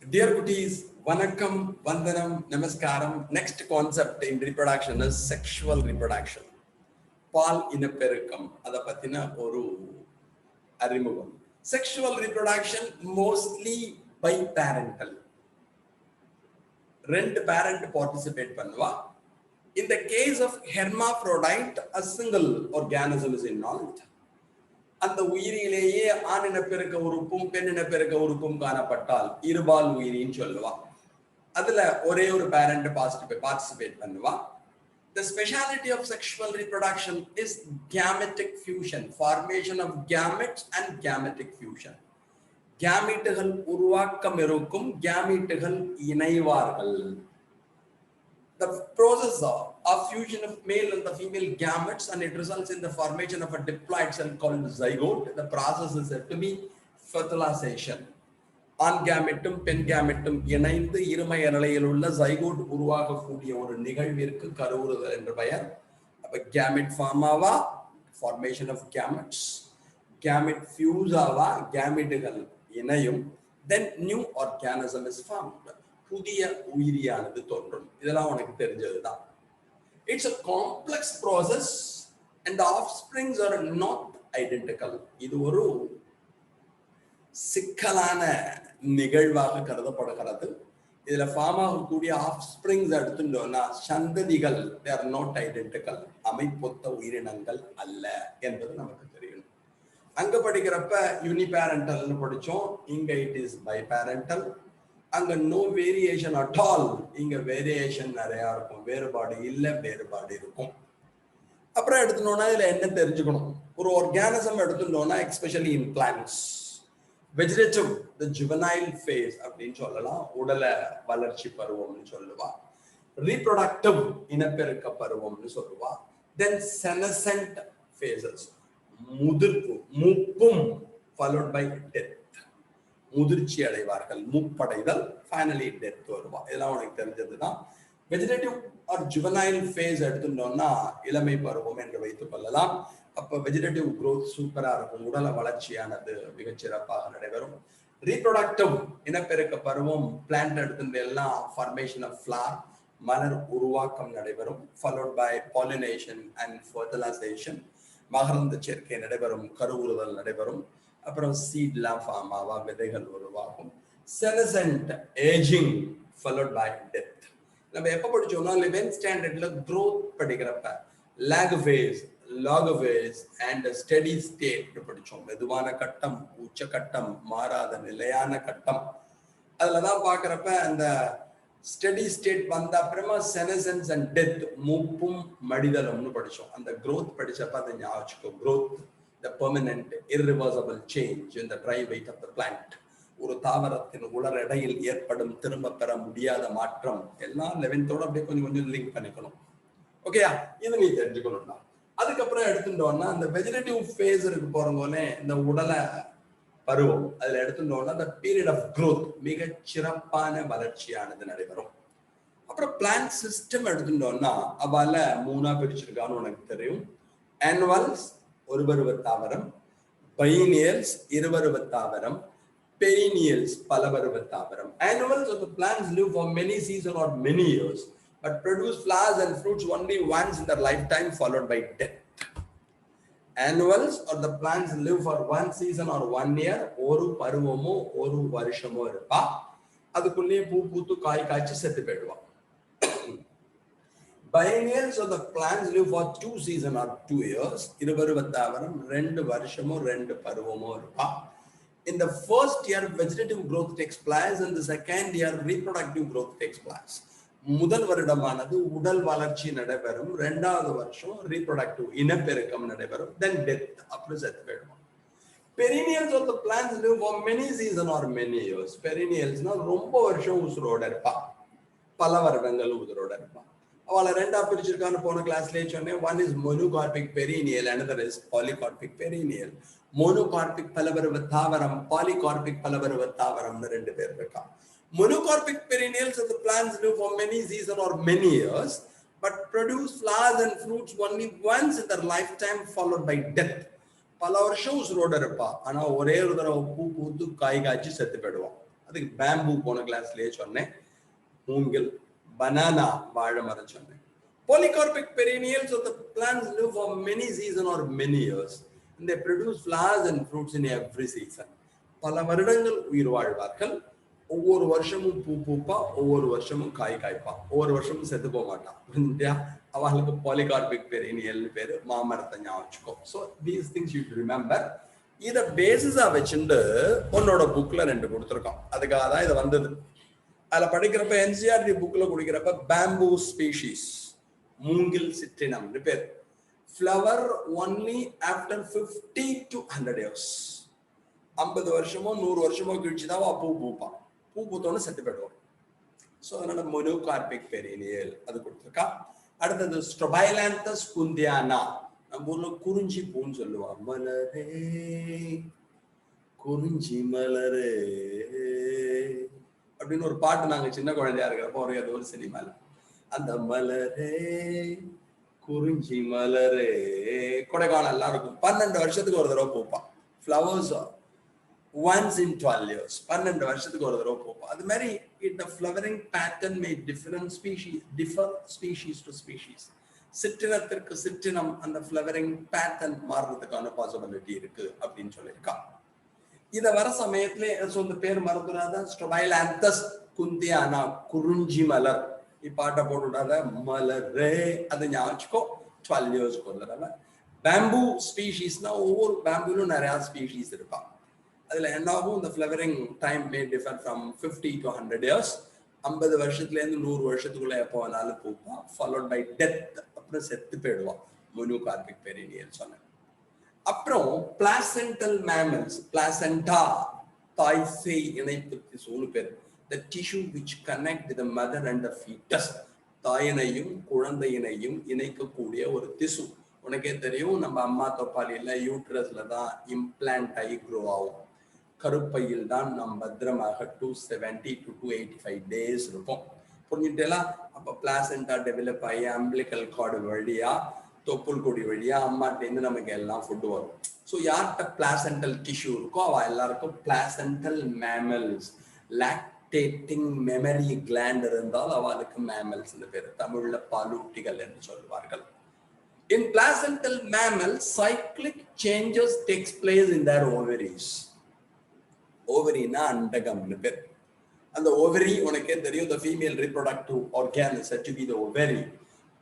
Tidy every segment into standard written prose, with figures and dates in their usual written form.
Dear goodies, Vanakkam, Vandanam, Namaskaram. Next concept in reproduction is sexual reproduction. பால் இனப்பெருக்கம் அதை பத்தின ஒரு அறிமுகம். Sexual reproduction mostly biparental. ரெண்டு parent participate பண்ணுவா. In the case of hermaphrodite, a single organism is involved. அந்த உயிரிலேயே ஆணினப்பெருக்க உறுப்பும் பெண்ணினப்பெருக்க உறுப்பும் காணப்பட்டால் இருபால் உயிரின்னு சொல்லுவா. அதுல ஒரே ஒரு பேரண்ட் பார்ட்டிசிபேட் பண்ணுவா. The speciality of sexual reproduction is gametic fusion, formation of gametes and gametic fusion. Gameteகள் உருவாக்கம் இருக்கும், gameteகள் இணைவார்கள். The process of fusion of male and the female gametes, and it results in the formation of a diploid cell called zygote. The process is said to be fertilization. ஆண் கேமெட்டும் பெண் கேமெட்டும் இணைந்து இருமை நிலையில் உள்ள zygote உருவாகக்கூடிய ஒரு நிகழ்விற்கு கருவுறுதல் என்று பெயர். அப்ப கேமெட் ஃபார்ம் ஆவா, formation of gametes, gamete fuse ஆவா, கேமெட்டுகள் இணையும், then new organism is formed, புதிய உயிரியானது தோன்றும். இதெல்லாம் உனக்கு தெரிஞ்சதுதான். It's a complex process and the offsprings are not identical. இது ஒரு சிக்கலான நிகழ்வாக கருதப்படுகிறது. இதுல ஃபார்ம் ஆகக்கூடிய ஆஃப்ஸ்பிரிங்ஸ் எடுத்துட்டோம்னா சந்ததிகள் they are not identical, அமைப்பொத்த உயிரினங்கள் அல்ல என்பது நமக்கு தெரியணும். அங்க படிக்கிறப்ப யூனிபேரண்டல்னு படிச்சோம், இங்க இட் இஸ் பைபேரண்டல். அங்க நோ வேரியேஷன் அட் ஆல், இங்க வேரியேஷன் நிறைய இருக்கும், வேறுபாடு இல்லை, வேறுபாடு இருக்கும். அப்புறம் எடுத்துட்டோம்னா இதுல என்ன தெரிஞ்சுக்கணும், ஒரு ஆர்கானிசம் எடுத்துட்டோம்னா especially in plants, vegetative the juvenile phase அப்படின்னு சொல்லலாம், உடல வளர்ச்சி பருவம்னு சொல்லுவா. ரீப்ரொடக்டிவ் இனப்பெருக்க பருவம்னு சொல்லுவா. தென் senescent faces, முதிர்ப்பு, மூப்பும் followed by death, முதிர்ச்சி அடைவார்கள், மூப்படைதல், ஃபைனலி டெத் வருவா. இதெல்லாம் உனக்கு தெரிஞ்சதுதான். வெஜிடேட்டிவ் ஆர் ஜுவனைல் ஃபேஸ் எடுத்துட்டோம்னா இளமை பருவம் என்று வைத்துக் கொள்ளலாம். அப்ப வெஜிடேட்டிவ் க்ரோத் சூப்பரா இருக்கும், உடல வளர்ச்சியானது மிகச்சிறப்பாக நடைபெறும். ரீப்ரொடக்டிவ் இனப்பெருக்க பருவம் பிளான்ட் எடுத்துட்டு எல்லாம் ஃபார்மேஷன் ஆஃப் ஃபிளவர், மலர் உருவாக்கம் நடைபெறும், followed by pollination and fertilization, மகரந்த சேர்க்கை நடைபெறும், கருவுறுதல் நடைபெறும், அப்புறம் சீட்லாம் ஃபார்ம் ஆவா, விதைகள் உருவாகும். Senescent ageing followed by death. நம்ம எப்ப படிச்சோம்னா 11th ஸ்டாண்டர்ட்ல growth படிக்கிறப்ப lag phase, log phase and steady state படிச்சோம். மெதுவான கட்டம், உச்ச கட்டம், மாறாத நிலையான கட்டம். அதுலதான் பாக்குறப்ப அந்த ஸ்டெடி ஸ்டேட் வந்த அப்புறமா செனசென்ஸ் அண்ட் டெத், மூப்பும் மடிதலும்னு படிச்சோம். அந்த growth படிச்சப்ப அதை ஞாபகம், growth the permanent irreversible change in the dry weight of the plant, ஒரு தாவரத்தின் உலர் எடையில் ஏற்படும் திரும்ப பெற முடியாத மாற்றம். எல்லாம் 11th அப்படியே கொஞ்சம் கொஞ்சம் லிங்க் பண்ணிக்கணும். ஓகேயா, இது நீ தெரிஞ்சுக்கணும்னா. அதுக்கப்புறம் எடுத்துட்டோம்னா அந்த வெஜிடேட்டிவ் ஃபேஸ் இருக்கு போறவங்களே, இந்த உடல பருவம், அதுல எடுத்துட்டோம்னா the period of growth, மிக சிறப்பான வளர்ச்சியானது நடைபெறும். அப்புறம் பிளான்ட் சிஸ்டம் எடுத்துட்டோம்னா அவால 3ஆ பிரிச்சிருக்கான்னு உனக்கு தெரியும். ஆனுவல்ஸ் ஒருபருவ தாவரம், பைனியல்ஸ் இருபருவ தாவரம், perennials பலபருவ தாவரம். Annuals of the plants live for many seasons or many years, but produce flowers and fruits only once in their lifetime, followed by death. Annuals of the plants live for one season or 1 year, ஒரு பருவமோ ஒரு வருஷமோ இருப்பா. அதுக்குள்ளேயே பூ பூத்து காய் காய்ச்சி செத்து போயிடுவா. Biennials of the plants live for 2 seasons or 2 years. இருபருவ தாவரம் 2 வருஷமோ 2 பருவமோ இருப்பா. In the first year, vegetative growth takes place, and the second year, reproductive growth takes place. முதல் வருடமானது உடல் வளர்ச்சி நடைபெறும், 2வது வருஷம் reproductive இனப்பெருக்கம் நடைபெறும், then death, அப்புறம் செத்து போயிடுவோம். Perennials of the plants live for many seasons or many years. Perennialsனா ரொம்ப வருஷம் உசுரோட இருப்பா, பல வருடங்கள் உசுரோட இருப்பா. அவளை 2ஆ பிரிச்சிருக்கான்னு போன கிளாஸ்லயே சொன்னேன். One is monocarpic perennial, another is polycarpic perennial. Monocarpic பலபருவ தாவரம், பாலிகார்பிக் பலபருவ தாவரம்னு 2 பேர் இருக்கா. Monocarpic perennials of the plants live for many seasons or many years, but produce flowers and fruits only once in their lifetime, followed by death. பல வருஷம் உசுரோட இருப்பா, ஆனா ஒரே ஒரு தடவை பூ பூத்து காய் காய்ச்சி செத்து போயிடுவான். அதுக்கு பேம்பூ போன கிளாஸ்லயே சொன்னேன். மூங்கில், பனானா வாழை மரம் சொன்னேன். Polycarpic perennials of the plants live for many seasons or many years. And they produce flowers and fruits in every season. பல வருடங்கள் உயிர் வாழ்வார்கள். ஒவ்வொரு வருஷமும் பூ பூப்பா, ஒவ்வொரு வருஷமும் காய் காய்ப்பா, ஒவ்வொரு வருஷமும் செத்து போக மாட்டான். அவளுக்கு பாலிகார்பிக் பெரினியல் பேரு, மாமரத்தை ஞாபகம் வச்சுக்கோ. So these things you remember. இதை பேசிஸா வச்சுட்டு உன்னோட புக்ல 2 கொடுத்துருக்கோம். அதுக்காக தான் இது வந்தது. அதுல படிக்கிறப்ப என்சிஆர்டி புக்ல குடிக்கிறப்ப பேம்பூ ஸ்பீஷீஸ், மூங்கில் சிற்றினம்னு பேர். Flower only after 50 to 100 years. 50 வருஷமோ 100 வருஷமோ கழிச்சுதான் பூ பூப்பான். பூ பூத்தோன்னு செத்து போயிடுவோம். ஸோ அதனால மொனோகார்பிக் பெரினியல் அது கொடுத்துருக்கா. அடுத்தது ஸ்ட்ரோபைலாந்தஸ் குந்தியானா, நம்ம ஊர்ல குறிஞ்சி பூன்னு சொல்லுவாங்க. மலரே குறிஞ்சி மலரே அப்படின்னு ஒரு பாட்டு நாங்க சின்ன குழந்தையா இருக்கிறப்போ ஒரு சினிமால, அந்த மலரே குறிஞ்சி மலரே கொடைக்கானல் எல்லாம் இருக்கும். 12 வருஷத்துக்கு ஒரு தடவை பூப்பான். Flowers once in 12 years. 12 வருஷத்துக்கு ஒரு தடவை பூப்பான். அது மாதிரி the flowering pattern may differ species to species. சிற்றினத்திற்கு சிற்றினம் அந்த ஃப்ளவரிங் பேட்டர்ன் மாறுறதுக்கான பாசிபிலிட்டி இருக்கு அப்படின்னு சொல்லியிருக்கான். இதை வர சமயத்துல சொந்த பேர் மறந்துடாத, ஸ்ட்ரோபைலாந்தஸ் குந்தியானா குறிஞ்சி மலர். இப்பாட்டை போட்டுவிடாத, மலரே அது ஞாபகம் 12 இயர்ஸ்க்கு ஒரு தடவை. பேம்பூ ஸ்பீஷீஸ்னா ஒவ்வொரு பேம்பூலும் நிறைய ஸ்பீஷீஸ் இருப்பான். அதுல என்னாகும், இந்த flowering time May differ from 50 to 100 years. 50 வருஷத்துல இருந்து 100 வருஷத்துக்குள்ள எப்போ வேணாலும் பூப்பான். ஃபாலோட் பை டெத், அப்புறம் செத்து போயிடுவான். மொனோகார்பிக் பெரினியல் சொன்னேன். அப்புறம் பிளாசென்டல் மேமல்ஸ், பிளாசென்டா தாய் சேய் இணைப்பு திசுன்னு பேர். The tissue which connect the mother and the fetus. தாயினையும் குழந்தையினையும் இணைக்கக்கூடிய ஒரு திசு. உனக்கே தெரியும், நம்ம அம்மா தொப்பாலியில யூட்ரஸ்ல தான் இம்ப்ளான்ட் ஆகி க்ரோ ஆகும். கருப்பையில் தான் நம் பத்திரமாக 270 to 285 days இருக்கும். புரிஞ்சுட்டேலாம். அப்ப பிளாசென்டா டெவலப் ஆகி அம்பிளிக்கல் கார்டு வழியா, தொப்புள் கொடி வழியா அம்மாட்டேருந்து நமக்கு எல்லாம் ஃபுட்டு வரும். ஸோ யார்கிட்ட பிளாசென்டல் டிஷ்யூ இருக்கோ அவ எல்லாருக்கும் placental mammals. Lactating mammary gland இருந்தால் அவளுக்கு மேமல்ஸ் பேர். தமிழ்ல பாலூட்டிகள் என்று சொல்வார்கள். In placental mammals, cyclic changes takes place in their ovaries. ஓவரினா அண்டகம்னு பேர். அந்த ஓவரி உனக்கே தெரியும், the female reproductive organ is said to be the ovary.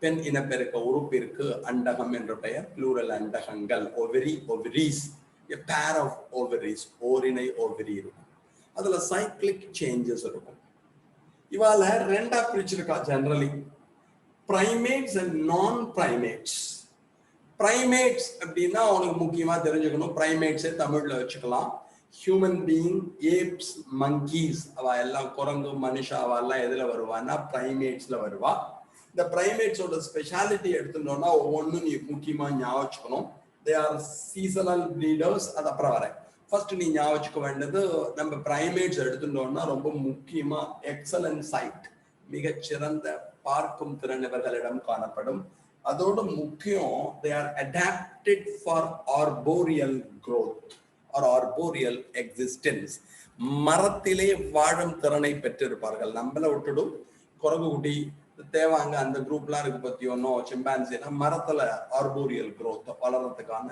பெண் இனப்பெருக்க உறுப்பிற்கு அண்டகம் என்ற பெயர். plural அண்டகங்கள், ovary, ovaries, a pair of ovaries, ஓரினை ஓவரி இருக்கும். அதுல cyclic changes இருக்கும். இவால 2ஆ பிரிச்சிருக்கா generally, primates and non-primates. primates அப்படின்னா உனக்கு முக்கியமா தெரிஞ்சுக்கணும், primates தமிழ்ல வச்சுக்கலாம். ஹியூமன் பீயிங், ஏப்ஸ், மங்கீஸ், அவ எல்லாம் குரங்கு, மனுஷா அவ எல்லாம் எதுல வருவான்னா பிரைமேட்ஸ்ல வருவா. இந்த பிரைமேட்ஸோட ஸ்பெஷாலிட்டி எடுத்துட்டோம்னா ஒவ்வொன்றும் நீ முக்கியமா ஞாபகம் வச்சுக்கணும். They are seasonal breeders. அது அப்புறம் வரேன். ஃபர்ஸ்ட் நீ ஞாபகம் வச்சுக்க வேண்டியது, நம்ம பிரைமேட்ஸ் எடுத்துட்டோம்னா ரொம்ப முக்கியமா எக்ஸலன்ட் சைட், மிகச்சிறந்த பார்க்கும் திறன் இவர்களிடம் காணப்படும். அதோட முக்கியம், they are adapted for arboreal growth or arboreal existence. மரத்திலே வாழும் திறனை பெற்றிருப்பார்கள். நம்மள விட்டுடும் குரங்கு குட்டி தேவாங்க அந்த குரூப்லாம் இருக்கு பத்தி ஒன்னும், சிம்பான்சினா மரத்துல ஆர்போரியல் growth வளர்றதுக்கான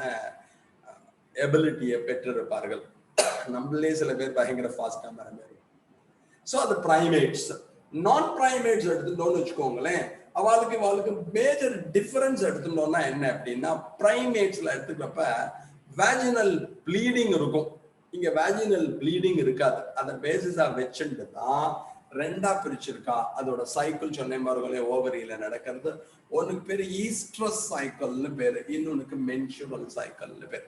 எபிலிட்டியை பெற்றிருப்பார்கள். நம்மளே சில பேர் பயங்கர ஃபாஸ்டா மரம் ஏறும். ஸோ அது பிரைமேட்ஸ். நான் பிரைமேட்ஸ் எடுத்துட்டோம்னு வச்சுக்கோங்களேன், அவளுக்கு மேஜர் டிஃபரன்ஸ் எடுத்துட்டோம்னா என்ன அப்படின்னா, பிரைமேட்ஸ்ல எடுத்துக்கிறப்ப வேஜினல் ப்ளீடிங் இருக்கும். இங்க வேஜினல் ப்ளீடிங் இருக்காது. அதை பேசிஸா வச்சுட்டு தான் 2ஆ பிரிச்சிருக்கா. அதோட சைக்கிள் சொன்னேன் பாருங்களே, ஓவரியில நடக்கிறது. ஒன்னுக்கு பேரு ஈஸ்ட்ரஸ் சைக்கிள்னு பேரு, இன்னொன்னுக்கு மென்சுரல் சைக்கிள்னு பேரு.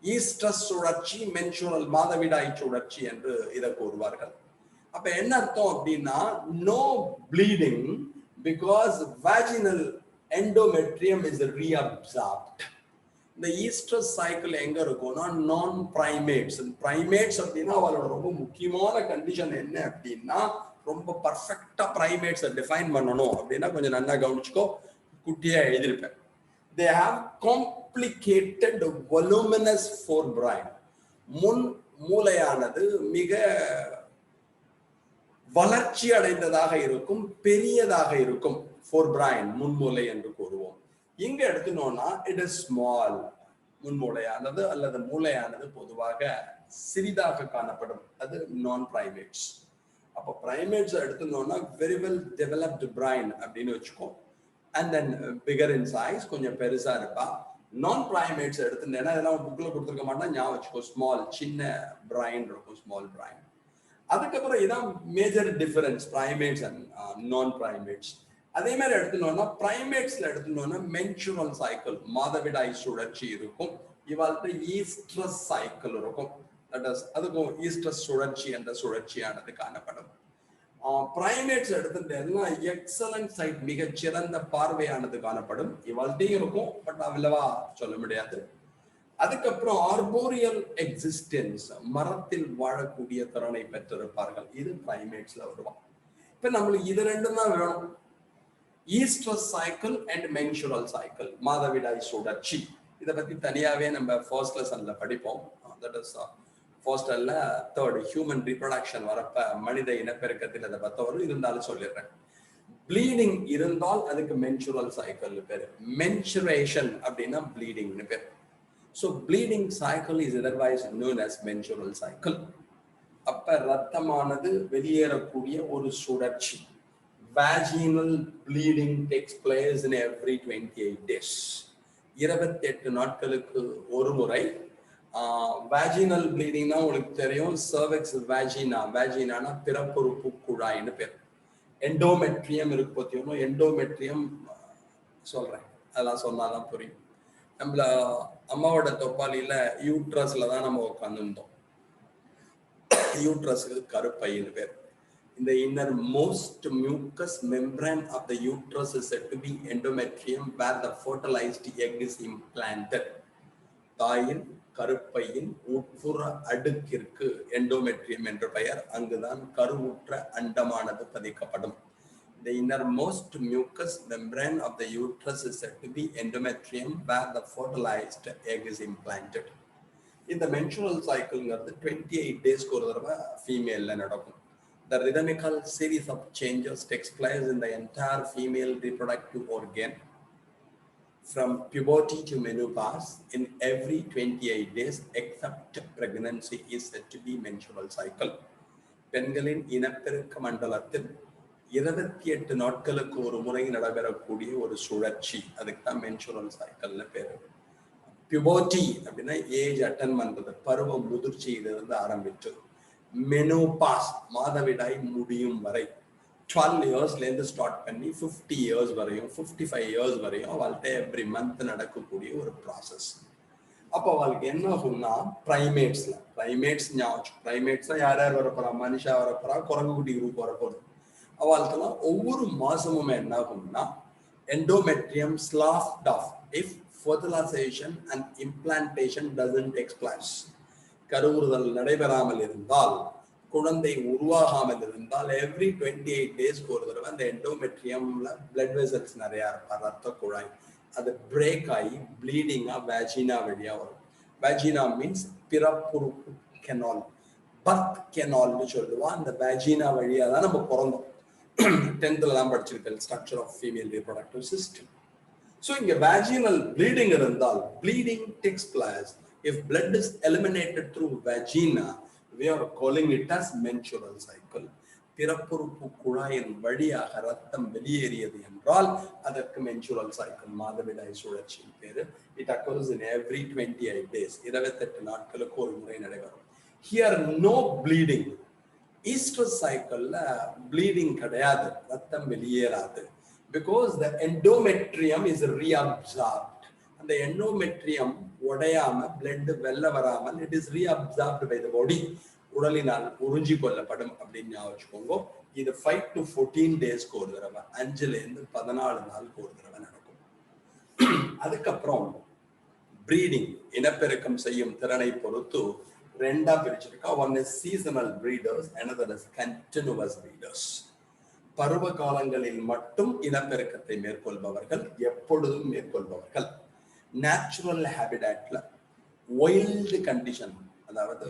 ஈஸ்ட்ரஸ் சுழற்சி, மென்சுரல் மாதவிடாய் சுழற்சி என்று இதை கூறுவார்கள். அப்ப என்ன அர்த்தம் அப்படின்னா, no bleeding because vaginal endometrium is reabsorbed. இந்த ஈஸ்ட்ரஸ் சைக்கிள் எங்க இருக்கும்னா நான் பிரைமேட்ஸ். பிரைமேட்ஸ் அப்படின்னா அவளோட ரொம்ப முக்கியமான கண்டிஷன் என்ன அப்படின்னா, ரொம்ப பர்ஃபெக்டா பிரைமேட்ஸை டிஃபைன் பண்ணணும் அப்படின்னா கொஞ்சம் நல்லா கவனிச்சுக்கோ, குட்டியா எழுதியிருப்பேன். They have complicated voluminous forebrain. முன் மூளையானது மிக வளர்ச்சி அடைந்ததாக இருக்கும், பெரியதாக இருக்கும். ஃபோர்பிரைன் முன்மூளை என்று கூறுவோம். இங்க எடுத்துனோம்னா இட் இஸ் ஸ்மால். முன்மூளையானது அல்லது மூளையானது பொதுவாக சிறிதாக காணப்படும். அது நான் பிரைமேட்ஸ். அப்போ பிரைமேட்ஸ் எடுத்துனோம்னா வெரி வெல் டெவலப்டு பிரைன் அப்படின்னு வச்சுக்கோ. And then bigger in size, கொஞ்சம் பெருசா இருப்பா. நான் பிரைமேட்ஸ் எடுத்துட்டேன்னா இதெல்லாம் புக்ல கொடுத்துருக்க மாட்டேன், ஞாபகம் வச்சுக்கோ. ஸ்மால், சின்ன பிரைன் இருக்கும், ஸ்மால் பிரைன். அதுக்கப்புறம் இதான் major difference primates and non primates. அதே மாதிரி எடுத்துனோம்னா பிரைமேட்ஸ்ல எடுத்துனோம்னா மென்சுரல் சைக்கிள், மாதவிடாய் சுழற்சி இருக்கும். இவாழ்கிட்ட ஈஸ்ட்ரஸ் சைக்கிள் இருக்கும். அதுக்கும் ஈஸ்ட்ரஸ் சுழற்சி என்ற சுழற்சியானது காணப்படும். பிரைமேட்ஸ் எடுத்துட்டேன்னா எக்ஸலன்ட் சைட், மிகச்சிறந்த பார்வையானது காணப்படும். இவாழ்கிட்டையும் இருக்கும், பட் அவ்வளவா சொல்ல முடியாது. அதுக்கப்புறம் ஆர்போரியல் எக்ஸிஸ்டன்ஸ், மரத்தில் வாழக்கூடிய திறனை பெற்றிருப்பார்கள். இது பிரைமேட்ஸ்ல வருவான். இப்ப நம்மளுக்கு இது ரெண்டும் தான் வேணும், oestrus cycle and menstrual cycle, மாதவிடாய் சுழற்சி. இதை பத்தி தனியாவே நம்ம ஃபர்ஸ்ட் லெசன்ல படிப்போம். தட் இஸ் ஃபர்ஸ்ட் அல்ல தேர்ட் ஹியூமன் ரீப்ரொடக்ஷன் வரப்ப மனித இனப்பெருக்கத்தில் அதை பத்த வரும். இருந்தாலும் சொல்லிடுறேன். ப்ளீடிங் இருந்தால் அதுக்கு மென்சுரல் சைக்கிள் பேரு. மென்சுரேஷன் அப்படின்னா ப்ளீடிங்னு பேர். So bleeding cycle is otherwise known as menstrual cycle. அப்ப ரத்தமானது வெளியேறக்கூடிய ஒரு சுழற்சி. Vaginal bleeding takes place in every 28 days. 28 நாட்களுக்கு ஒரு முறை. Vaginal bleeding தான் உங்களுக்கு தெரியும். cervix vagina, vagina பிறப்புறுப்பு குழாய்னு பேர். எண்டோமெட்ரியம் இருக்கு பத்தியும், எண்டோமெட்ரியம் சொல்றேன், அதெல்லாம் சொன்னாதான் புரியும். நம்மள அம்மாவோட தொப்பாலியில யூட்ரஸ்ல தான் நம்ம உட்காந்துருந்தோம். யூட்ரஸ்க்கு கருப்பைன்னு பேர். இந்த inner most mucous membrane of the uterus is said to be endometrium where the fertilized egg is implanted. தாயின் கருப்பையின் உட்புற அடுக்கிற்கு எண்டோமெட்ரியம் என்ற பெயர். அங்குதான் கருவுற்ற அண்டமானது பதிக்கப்படும். The innermost mucous membrane of the uterus is said to be endometrium where the fertilized egg is implanted. In the menstrual cycle, 28 days ஒரு தடவை ஃபீமேல்ல நடக்கும். The rhythmical series of changes takes place in the entire female reproductive organ from puberty to menopause in every 28 days except pregnancy is said to be menstrual cycle. பெண்களின் இனப்பெருக்க மண்டலத்தில் 28 நாட்களுக்கு ஒரு முறை நடைபெறக்கூடிய ஒரு சுழற்சி, அதுக்கு தான் மென்சுரல் சைக்கிள்னு பேரு. பியூபர்ட்டி அப்படின்னா ஏஜ் அட்டன் பண்றது, பருவ முதிர்ச்சியிலிருந்து ஆரம்பிச்சு மெனோபாஸ், மாதவிடாய் முடியும் வரை 12 இயர்ஸ்ல இருந்து ஸ்டார்ட் பண்ணி 50 இயர்ஸ் வரையும், 55 இயர்ஸ் வரையும் அவள்கிட்ட எவ்ரி மந்த் நடக்கக்கூடிய ஒரு ப்ராசஸ். அப்போ அவளுக்கு என்ன ஆகும்னா பிரைமேட்ஸ் ஞாபகம், பிரைமேட்ஸா யார் யார் வரப்போறா, மனுஷா வரப்போறா, குரங்கு குட்டி குரூப் வரப்போகுது. அவளுக்கெல்லாம் ஒவ்வொரு மாசமும் என்ன ஆகும்னா endometrium sloughed off if fertilisation and implantation doesn't take place. கருவுறுதல் நடைபெறாமல் இருந்தால், குழந்தை உருவாகாமல் இருந்தால் எவ்ரி 28 டேஸ்க்கு ஒரு தடவை அந்த எண்டோமெட்ரியம்ல பிளட் வெசல்ஸ் நிறையா இருப்பா, ரத்த குழாய், அது பிரேக் ஆகி ப்ளீடிங்கா வேஜினா வழியா வரும். வேஜினா மீன்ஸ் பிறப்புறுப்பு கெனால், பர்த் கெனால்னு சொல்லுவான். அந்த வேஜினா வழியா தான் நம்ம பிறந்தோம். 10th தான் படிச்சிருக்கேன், structure of female reproductive system. So இங்க வேஜினல் ப்ளீடிங் இருந்தால், bleeding takes place if blood is eliminated through vagina, we are calling it as menstrual cycle. பிறப்புறுப்பு குழாயின் வழியாக ரத்தம் வெளியேறியது என்றால் அதற்கு menstrual cycle, மாதவிடாய் சுழற்சி பேரு. It occurs in every 28 days, 28 நாட்களுக்கு ஒரு முறை நடைபெறும். Here no bleeding. ஈஸ்ட்ரஸ் சைக்கிள்ல ப்ளீடிங் கிடையாது, ரத்தம் வெளியேறாது. Because the endometrium is reabsorbed. அந்த எண்டோமெட்ரியம் உடையாம பிளட் வெளில வராமல் இட் இஸ் ரீஅப்சார்ப்ட் பை தி பாடி, உடலினால் உறிஞ்சி கொள்ளப்படும் அப்படின்னு ஞாபகம். இது 5 to 14 டேஸ்க்கு ஒரு தடவை, 5ல இருந்து 14 நாளுக்கு ஒரு தடவை நடக்கும். அதுக்கப்புறம் ப்ரீடிங், இனப்பெருக்கம் செய்யும் திறனை பொறுத்து ரெண்டா பிரிச்சிருக்கா. One is seasonal breeders, another is continuous breeders. பருவ காலங்களில் மட்டும் இனப்பெருக்கத்தை மேற்கொள்பவர்கள், எப்பொழுதும் மேற்கொள்பவர்கள். நேச்சுரல் ஹேபிடாட்ல, வைல்டு கண்டிஷன், அதாவது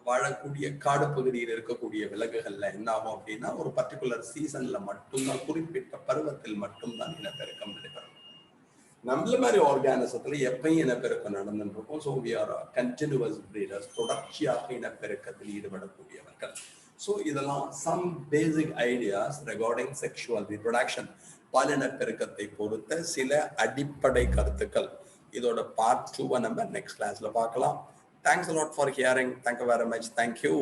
வாழக்கூடிய காடு பகுதியில் இருக்கக்கூடிய விலங்குகள்ல என்ன ஆகும் அப்படின்னா ஒரு பர்டிகுலர் சீசன்ல மட்டும்தான், குறிப்பிட்ட பருவத்தில் மட்டும்தான் இனப்பெருக்கம் நடைபெறும். நம்மள மாதிரி ஆர்கானிசத்துல எப்பயும் இனப்பெருக்கம் நடந்துட்டு இருக்கும். So we are continuous breeders, தொடர்ச்சியாக இனப்பெருக்கத்தில் ஈடுபடக்கூடியவர்கள். ஸோ இதெல்லாம் some basic ideas regarding sexual reproduction, பாலின பெருக்கத்தை பொறுத்த சில அடிப்படை கருத்துக்கள். இதோட பார்ட் 2 நம்ம நெக்ஸ்ட் கிளாஸ்ல பார்க்கலாம். Thanks a lot for hearing. Thank you very much. Thank you.